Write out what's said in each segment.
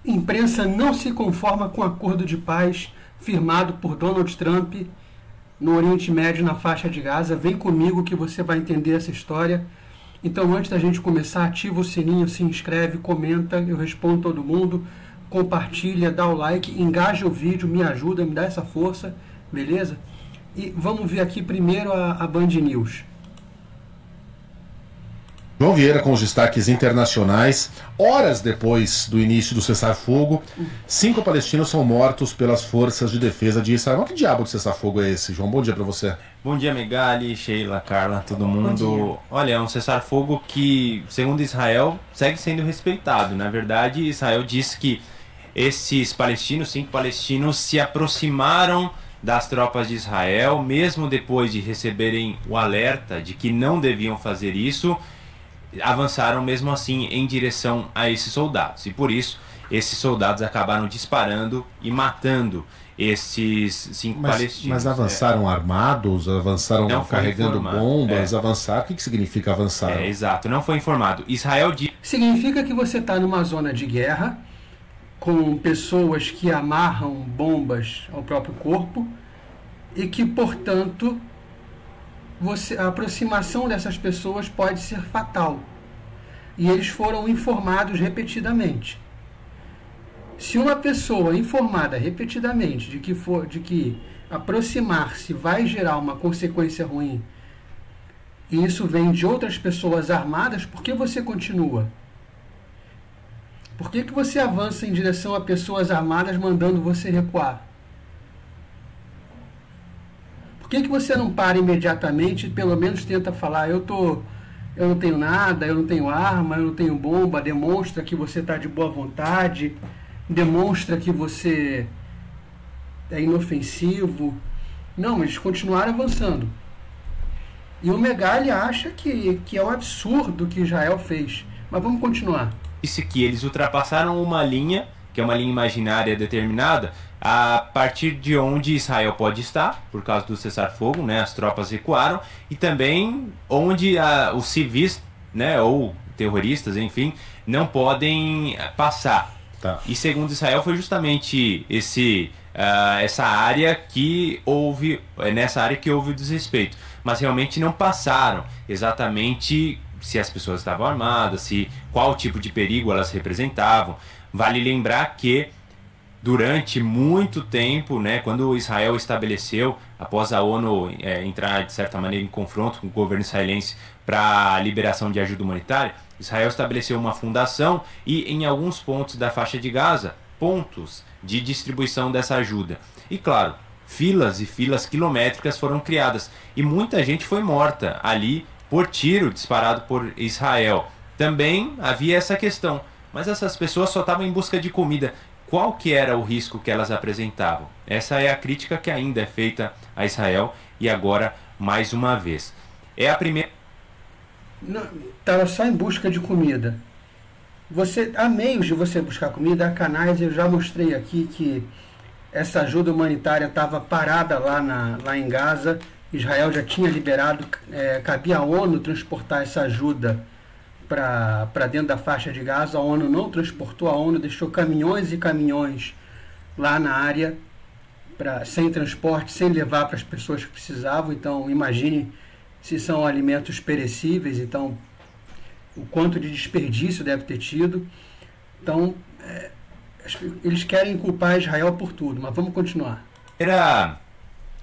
Imprensa não se conforma com o acordo de paz firmado por Donald Trump no Oriente Médio, na faixa de Gaza. Vem comigo que você vai entender essa história. Então, antes da gente começar, ativa o sininho, se inscreve, comenta, eu respondo todo mundo, compartilha, dá o like, engaja o vídeo, me ajuda, me dá essa força, beleza? E vamos ver aqui primeiro a Band News. João Vieira com os destaques internacionais. Horas depois do início do cessar-fogo, 5 palestinos são mortos pelas forças de defesa de Israel. Mas que diabo de cessar-fogo é esse, João? Bom dia para você. Bom dia, Megali, Sheila, Carla, todo mundo. Olha, é um cessar-fogo que, segundo Israel, segue sendo respeitado. Na verdade, Israel diz que esses palestinos, 5 palestinos, se aproximaram das tropas de Israel, mesmo depois de receberem o alerta de que não deviam fazer isso, avançaram mesmo assim em direção a esses soldados. E por isso, esses soldados acabaram disparando e matando esses 5 palestinos. Mas avançaram armados? Avançaram carregando bombas? Avançar? O que significa avançar? Exato, não foi informado. Israel diz... Significa que você está numa zona de guerra, com pessoas que amarram bombas ao próprio corpo e que, portanto, a aproximação dessas pessoas pode ser fatal. E eles foram informados repetidamente. Se uma pessoa informada repetidamente de que aproximar-se vai gerar uma consequência ruim, e isso vem de outras pessoas armadas, por que você continua? Por que você avança em direção a pessoas armadas mandando você recuar? Por que você não para imediatamente e pelo menos tenta falar, eu não tenho nada, eu não tenho arma, eu não tenho bomba, demonstra que você está de boa vontade, demonstra que você é inofensivo. Não, eles continuaram avançando. E o Megali acha que é um absurdo o que Israel fez. Mas vamos continuar. Disse que eles ultrapassaram uma linha, que é uma linha imaginária determinada, a partir de onde Israel pode estar, por causa do cessar-fogo, né, as tropas recuaram, e também onde os civis, né, ou terroristas, enfim, não podem passar. Tá. E segundo Israel foi justamente essa área que houve, nessa área que houve o desrespeito, mas realmente não passaram exatamente se as pessoas estavam armadas, qual tipo de perigo elas representavam. Vale lembrar que durante muito tempo, né, quando Israel estabeleceu, após a ONU entrar de certa maneira em confronto com o governo israelense para a liberação de ajuda humanitária, Israel estabeleceu uma fundação e em alguns pontos da faixa de Gaza, pontos de distribuição dessa ajuda. E claro, filas e filas quilométricas foram criadas e muita gente foi morta ali por tiro disparado por Israel. Também havia essa questão, mas essas pessoas só estavam em busca de comida. Qual que era o risco que elas apresentavam? Essa é a crítica que ainda é feita a Israel e agora, mais uma vez. É a primeira... Estava só em busca de comida. Há meios de você buscar comida, há canais, eu já mostrei aqui que essa ajuda humanitária estava parada lá em Gaza. Israel já tinha liberado, cabia à ONU transportar essa ajuda para dentro da faixa de Gaza. A ONU não transportou, a ONU deixou caminhões e caminhões lá na área sem transporte, sem levar para as pessoas que precisavam. Então imagine se são alimentos perecíveis, então o quanto de desperdício deve ter tido. Então eles querem culpar Israel por tudo, mas vamos continuar. Era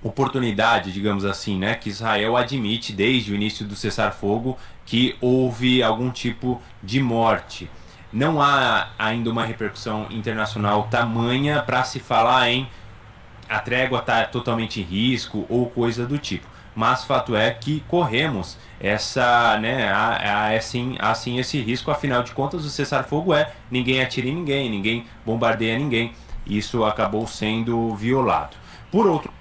oportunidade, digamos assim, né, que Israel admite desde o início do cessar-fogo que houve algum tipo de morte. Não há ainda uma repercussão internacional tamanha para se falar em a trégua está totalmente em risco ou coisa do tipo. Mas fato é que corremos assim esse risco. Afinal de contas, o cessar-fogo ninguém atira em ninguém, ninguém bombardeia ninguém. Isso acabou sendo violado. Por outro,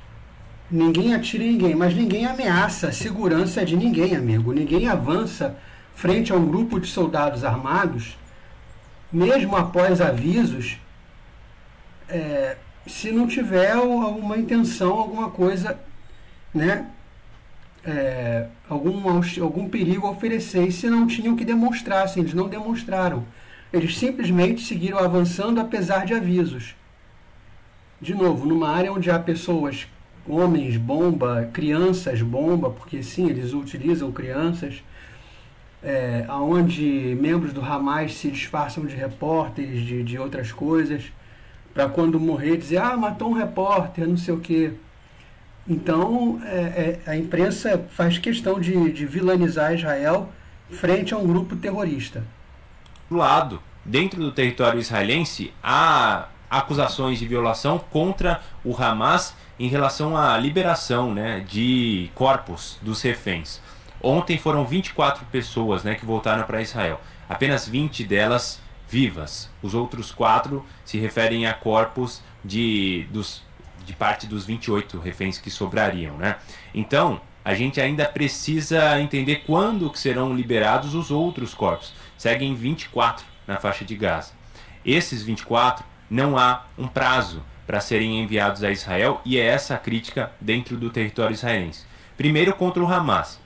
ninguém atira em ninguém, mas ninguém ameaça a segurança de ninguém, amigo. Ninguém avança frente a um grupo de soldados armados, mesmo após avisos, se não tiver alguma intenção, alguma coisa, né? Algum perigo a oferecer. E se não tinham que demonstrar, se eles não demonstraram. Eles simplesmente seguiram avançando apesar de avisos. De novo, numa área onde há pessoas, homens bomba, crianças bomba, porque sim, eles utilizam crianças, onde membros do Hamas se disfarçam de repórteres, de outras coisas, para quando morrer dizer, matou um repórter, não sei o quê. Então, a imprensa faz questão de vilanizar Israel frente a um grupo terrorista. Do lado, dentro do território israelense, há acusações de violação contra o Hamas em relação à liberação, né, de corpos dos reféns. Ontem foram 24 pessoas, né, que voltaram para Israel. Apenas 20 delas vivas. Os outros 4 se referem a corpos de parte dos 28 reféns que sobrariam, né? Então, a gente ainda precisa entender quando que serão liberados os outros corpos. Seguem 24 na faixa de Gaza. Esses 24, não há um prazo para serem enviados a Israel, e é essa a crítica dentro do território israelense. Primeiro, contra o Hamas.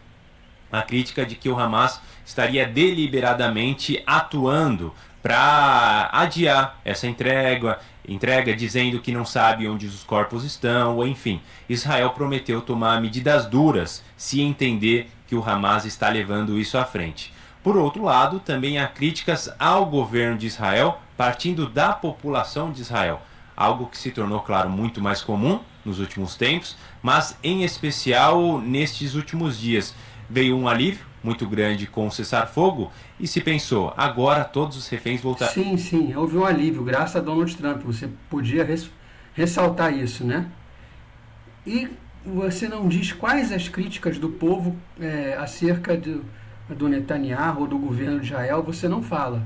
A crítica de que o Hamas estaria deliberadamente atuando para adiar essa entrega, dizendo que não sabe onde os corpos estão, ou enfim. Israel prometeu tomar medidas duras se entender que o Hamas está levando isso à frente. Por outro lado, também há críticas ao governo de Israel, partindo da população de Israel. Algo que se tornou, claro, muito mais comum nos últimos tempos, mas em especial nestes últimos dias. Veio um alívio muito grande com o cessar-fogo e se pensou, agora todos os reféns voltaram. Sim, houve um alívio, graças a Donald Trump. Você podia ressaltar isso, né? E você não diz quais as críticas do povo acerca do Netanyahu ou do governo de Israel, você não fala.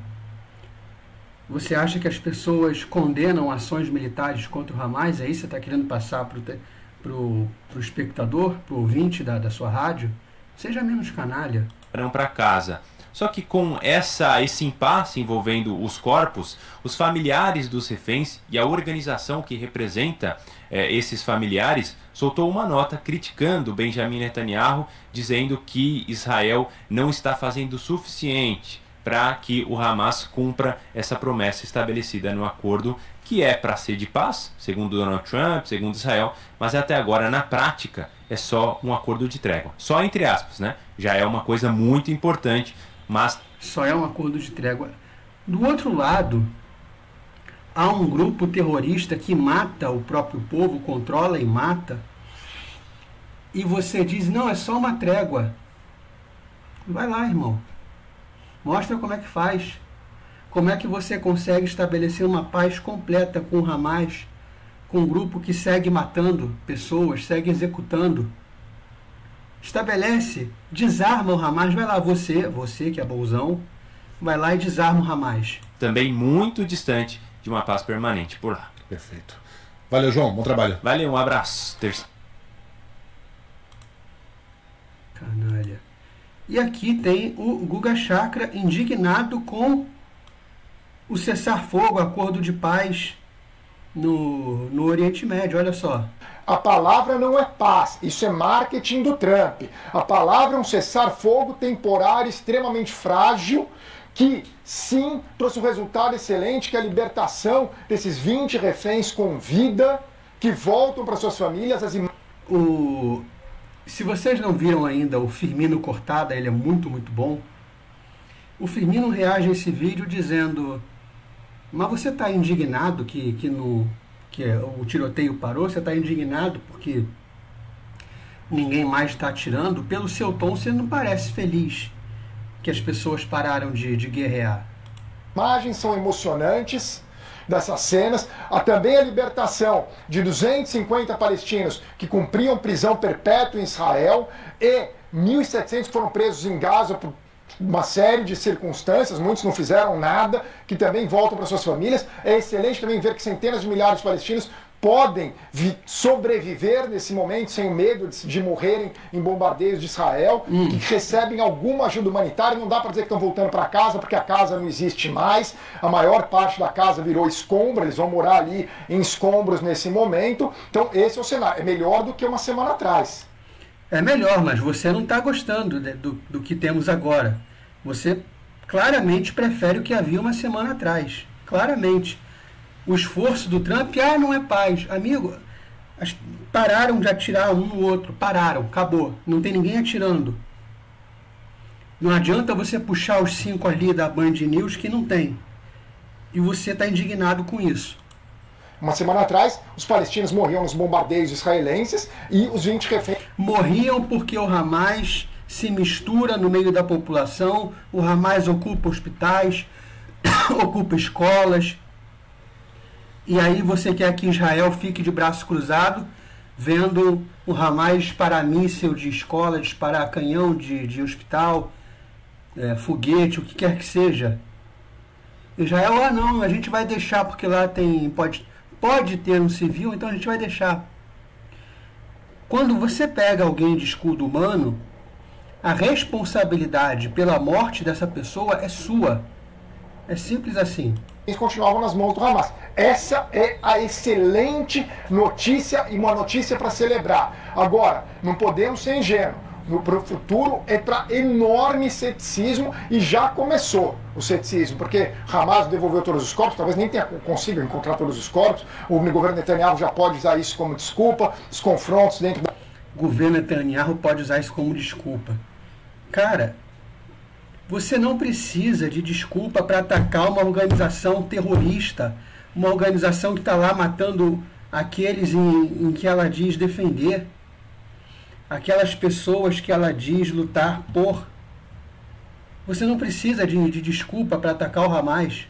Você acha que as pessoas condenam ações militares contra o Hamas? É isso que você está querendo passar para o espectador, para o ouvinte da sua rádio? Seja menos canalha. Para casa. Só que com esse impasse envolvendo os corpos, os familiares dos reféns e a organização que representa esses familiares soltou uma nota criticando Benjamin Netanyahu, dizendo que Israel não está fazendo o suficiente para que o Hamas cumpra essa promessa estabelecida no acordo, que é para ser de paz, segundo Donald Trump, segundo Israel, mas até agora, na prática, é só um acordo de trégua. Só entre aspas, né? Já é uma coisa muito importante, mas... Só é um acordo de trégua. Do outro lado, há um grupo terrorista que mata o próprio povo, controla e mata, e você diz, não, é só uma trégua. Vai lá, irmão. Mostra como é que faz. Como é que você consegue estabelecer uma paz completa com o Hamas, com um grupo que segue matando pessoas, segue executando. Estabelece, desarma o Hamas, vai lá, você que é bonzão, vai lá e desarma o Hamas. Também muito distante de uma paz permanente por lá. Perfeito. Valeu, João, bom trabalho. Valeu, um abraço. Canalha. E aqui tem o Guga Chakra indignado com o cessar-fogo, acordo de paz no Oriente Médio, olha só. A palavra não é paz, isso é marketing do Trump. A palavra é um cessar-fogo temporário extremamente frágil, que sim trouxe um resultado excelente, que é a libertação desses 20 reféns com vida, que voltam para suas famílias. Se vocês não viram ainda o Firmino Cortada, ele é muito, muito bom. O Firmino reage a esse vídeo dizendo... Mas você está indignado que o tiroteio parou? Você está indignado porque ninguém mais está atirando? Pelo seu tom, você não parece feliz que as pessoas pararam de guerrear. Imagens são emocionantes dessas cenas. Há também a libertação de 250 palestinos que cumpriam prisão perpétua em Israel e 1.700 foram presos em Gaza por uma série de circunstâncias, muitos não fizeram nada, que também voltam para suas famílias. É excelente também ver que centenas de milhares de palestinos podem sobreviver nesse momento sem medo de morrerem em bombardeios de Israel, que recebem alguma ajuda humanitária. Não dá para dizer que estão voltando para casa, porque a casa não existe mais, a maior parte da casa virou escombro, eles vão morar ali em escombros nesse momento. Então esse é o cenário, é melhor do que uma semana atrás. É melhor, mas você não está gostando do que temos agora. Você claramente prefere o que havia uma semana atrás. Claramente. O esforço do Trump, não é paz. Amigo, pararam de atirar um no outro. Pararam, acabou. Não tem ninguém atirando. Não adianta você puxar os 5 ali da Band News que não tem. E você está indignado com isso. Uma semana atrás, os palestinos morriam nos bombardeios israelenses e os 20 reféns... Morriam porque o Hamas se mistura no meio da população, o Hamas ocupa hospitais, ocupa escolas, e aí você quer que Israel fique de braço cruzado, vendo o Hamas disparar míssil de escola, disparar canhão de hospital, foguete, o que quer que seja. Israel, não, a gente vai deixar porque lá pode ter um civil, então a gente vai deixar. Quando você pega alguém de escudo humano, a responsabilidade pela morte dessa pessoa é sua. É simples assim. Eles continuavam nas mãos do Hamas. Essa é a excelente notícia e uma notícia para celebrar. Agora, não podemos ser ingênuos. Para o futuro é para enorme ceticismo e já começou o ceticismo, porque Hamas devolveu todos os corpos, talvez nem consiga encontrar todos os corpos, o governo Netanyahu já pode usar isso como desculpa, os confrontos dentro da... O governo Netanyahu pode usar isso como desculpa. Cara, você não precisa de desculpa para atacar uma organização terrorista, uma organização que está lá matando aqueles em que ela diz defender, aquelas pessoas que ela diz lutar por. Você não precisa de desculpa para atacar o Hamas.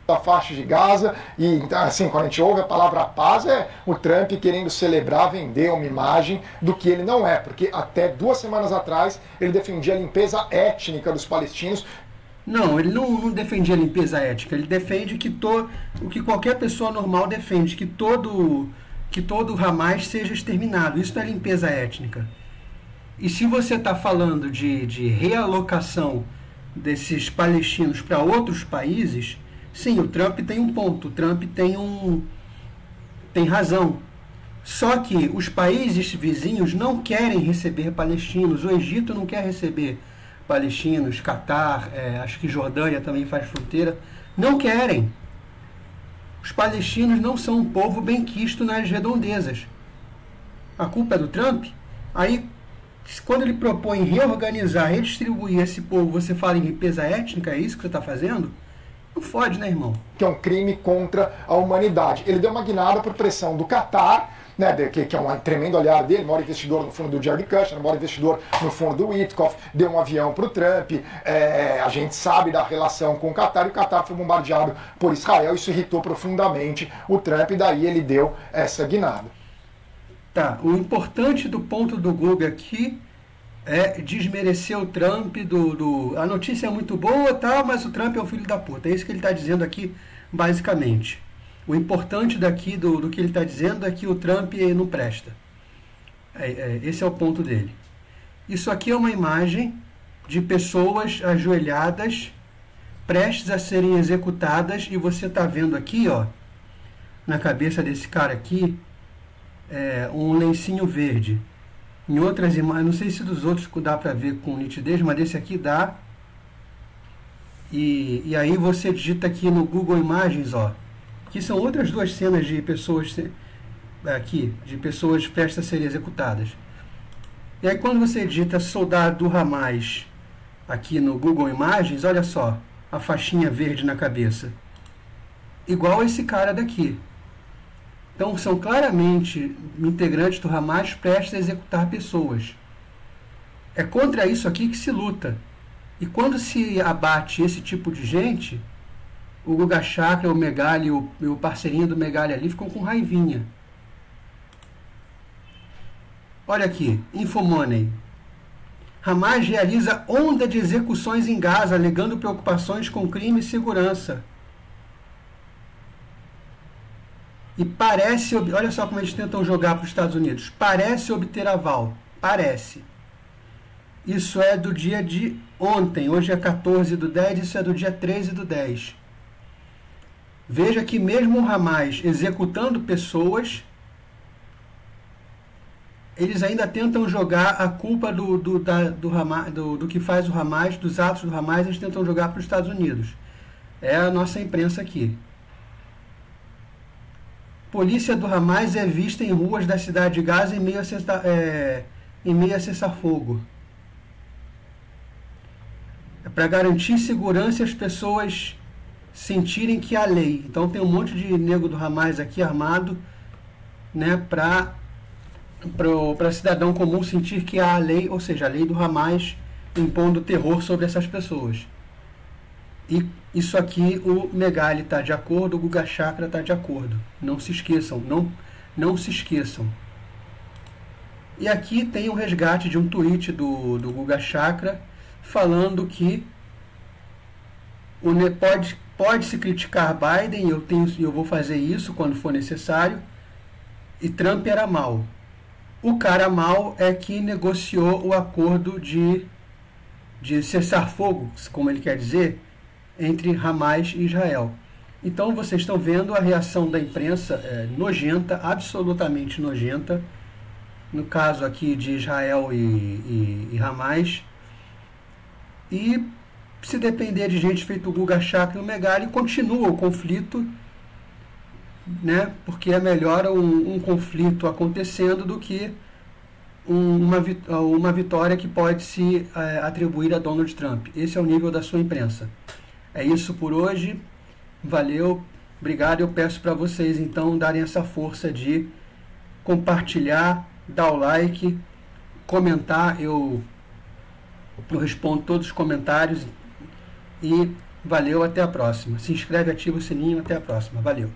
Da faixa de Gaza, e assim, quando a gente ouve a palavra paz, é o Trump querendo celebrar, vender uma imagem do que ele não é, porque até 2 semanas atrás ele defendia a limpeza étnica dos palestinos. Não, ele não defendia a limpeza étnica, ele defende o que qualquer pessoa normal defende, que todo Hamas seja exterminado. Isso não é limpeza étnica. E se você está falando de realocação desses palestinos para outros países, sim, o Trump tem um ponto, o Trump tem razão. Só que os países vizinhos não querem receber palestinos, o Egito não quer receber palestinos, Catar, acho que Jordânia também faz fronteira, não querem. Os palestinos não são um povo benquisto nas redondezas. A culpa é do Trump? Aí, quando ele propõe reorganizar, redistribuir esse povo, você fala em limpeza étnica, é isso que você está fazendo? Não fode, né, irmão? Que é um crime contra a humanidade. Ele deu uma guinada por pressão do Catar, né, que é um tremendo aliado dele, maior investidor no fundo do Jared Kushner, maior investidor no fundo do Witkoff, deu um avião para o Trump, a gente sabe da relação com o Catar, e o Catar foi bombardeado por Israel, isso irritou profundamente o Trump, e daí ele deu essa guinada. Tá, o importante do ponto do Google aqui é desmerecer o Trump, a notícia é muito boa, tal, mas o Trump é o filho da puta, é isso que ele está dizendo aqui, basicamente. O importante daqui do que ele está dizendo é que o Trump não presta. Esse é o ponto dele. Isso aqui é uma imagem de pessoas ajoelhadas, prestes a serem executadas, e você está vendo aqui, ó, na cabeça desse cara aqui, um lencinho verde. Em outras imagens, não sei se dos outros dá para ver com nitidez, mas desse aqui dá. E aí você digita aqui no Google Imagens, ó. Aqui são outras 2 cenas de pessoas de pessoas prestes a serem executadas. E aí quando você digita soldado do Hamas aqui no Google Imagens, olha só, a faixinha verde na cabeça. Igual esse cara daqui. Então são claramente integrantes do Hamas prestes a executar pessoas. É contra isso aqui que se luta. E quando se abate esse tipo de gente, o Guga Chakra, o Megali, o parceirinho do Megali ali ficam com raivinha. Olha aqui, Infomoney. Hamas realiza onda de execuções em Gaza, alegando preocupações com crime e segurança. E parece, olha só como eles tentam jogar para os Estados Unidos, parece obter aval, parece. Isso é do dia de ontem, hoje é 14/10, isso é do dia 13/10. Veja que mesmo o Hamas executando pessoas, eles ainda tentam jogar a culpa do que faz o Hamas, dos atos do Hamas, eles tentam jogar para os Estados Unidos. É a nossa imprensa aqui. Polícia do Hamas é vista em ruas da cidade de Gaza em meio a cessar-fogo. É para garantir segurança e as pessoas sentirem que há lei. Então tem um monte de nego do Hamas aqui armado, né, para cidadão comum sentir que há a lei, ou seja, a lei do Hamas impondo terror sobre essas pessoas. E isso aqui o Megali está de acordo, o Guga Chakra está de acordo. Não se esqueçam, não se esqueçam. E aqui tem o resgate de um tweet do Guga Chakra falando que pode-se criticar Biden, eu vou fazer isso quando for necessário, e Trump era mau. O cara mau é que negociou o acordo de cessar fogo, como ele quer dizer, entre Hamas e Israel. Então vocês estão vendo a reação da imprensa nojenta, absolutamente nojenta, no caso aqui de Israel e Hamas. E se depender de gente feito o Guga Chakra e o Megali, continua o conflito, né? Porque é melhor um conflito acontecendo do que uma vitória que pode se atribuir a Donald Trump. Esse é o nível da sua imprensa. É isso por hoje. Valeu, obrigado. Eu peço para vocês então darem essa força de compartilhar, dar o like, comentar. Eu respondo todos os comentários. E valeu, até a próxima. Se inscreve, ativa o sininho, até a próxima. Valeu.